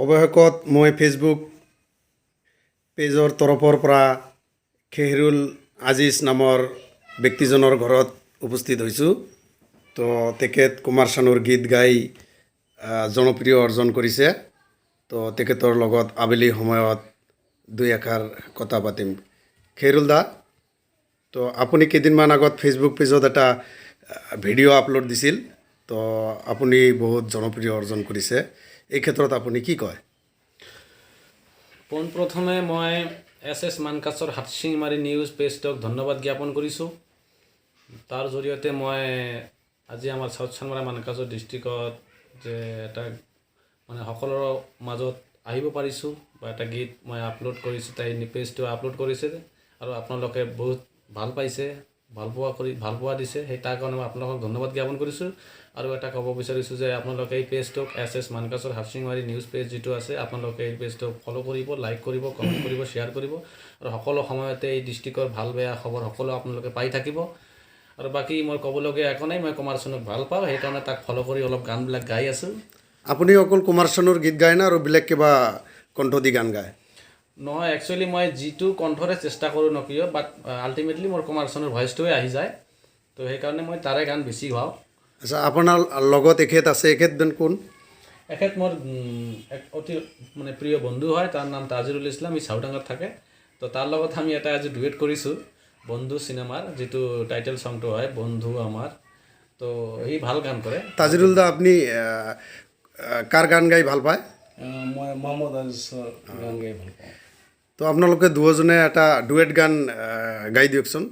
অৱশেষত মই ফেচবুক পেজৰ তৰফৰ পৰা খেহৰুল আজিজ নামৰ ব্যক্তিজনৰ ঘৰত উপস্থিত হৈছোঁ। তো তেখেত কুমাৰ চানুৰ গীত গাই জনপ্ৰিয় অৰ্জন কৰিছে। তো তেখেতৰ লগত আবেলি সময়ত দুই এষাৰ কথা পাতিম। খেহৰুল দা, তো আপুনি কেইদিনমান আগত ফেচবুক পেজত এটা ভিডিঅ' আপলোড দিছিল। তো আপুনি বহুত জনপ্ৰিয় অৰ্জন কৰিছে, এই ক্ষেত্ৰত আপুনি কি কয়? পোনপ্ৰথমে মই এছ মানকাছৰ হাটশিঙিমাৰী নিউজ পেজটোক ধন্যবাদ জ্ঞাপন কৰিছোঁ। তাৰ জৰিয়তে মই আজি আমাৰ চাউথ চানমাৰা মানকাছৰ ডিষ্ট্ৰিক্টত যে এটা সকলোৰ মাজত আহিব পাৰিছোঁ বা এটা গীত মই আপলোড কৰিছোঁ, তাই পেজটো আপলোড কৰিছে আৰু আপোনালোকে বহুত ভাল পাইছে, ভাল পোৱা দিছে। সেই তাৰ কাৰণে মই আপোনালোকক ধন্যবাদ জ্ঞাপন কৰিছোঁ। আৰু এটা ক'ব বিচাৰিছোঁ যে আপোনালোকে এই পেজটোক এছ মানকাছৰ হাটশিঙিমাৰী নিউজ পেজ যিটো আছে, আপোনালোকে এই পেজটোক ফ'ল' কৰিব, লাইক কৰিব, কমেণ্ট কৰিব, শ্বেয়াৰ কৰিব আৰু সকলো সময়তে এই ডিষ্ট্ৰিক্টৰ ভাল বেয়া খবৰ সকলো আপোনালোকে পাই থাকিব। আৰু বাকী মই ক'বলগীয়া একো নাই, মই কুমাৰ চানুক ভাল পাওঁ, সেইকাৰণে তাক ফ'ল' কৰি অলপ গানবিলাক গাই আছোঁ। আপুনি অকল কুমাৰ চানুৰ গীত গায় না আৰু বেলেগ কিবা কণ্ঠ দি গান গায়? নহয়, একচুৱেলি মই যিটো কণ্ঠৰে চেষ্টা কৰোঁ নকিয়, বাট আল্টিমেটলি মোৰ কুমাৰ চানুৰ ভইচটোৱে আহি যায়। তো সেইকাৰণে মই তাৰে গান বেছি গাওঁ। আচ্ছা, আপোনাৰ লগত এখেত আছে, এখেতজন কোন? এখেত মোৰ এক অতি প্ৰিয় বন্ধু হয়, তাৰ নাম তাজিৰুল ইছলাম, ই চাউডাঙত থাকে। তো তাৰ লগত আমি এটা আজি ডুৱেট কৰিছোঁ বন্ধু চিনেমাৰ, যিটো টাইটেল ছংটো হয় বন্ধু আমাৰ। তো সি ভাল গান কৰে। তাজিৰুল দা, আপুনি কাৰ গান গাই ভাল পায়? মই মহম্মদ আজিজৰ গান গাই ভাল পাওঁ। তো আপোনালোকে দুয়োজনে এটা ডুৱেট গান গাই দিয়কচোন।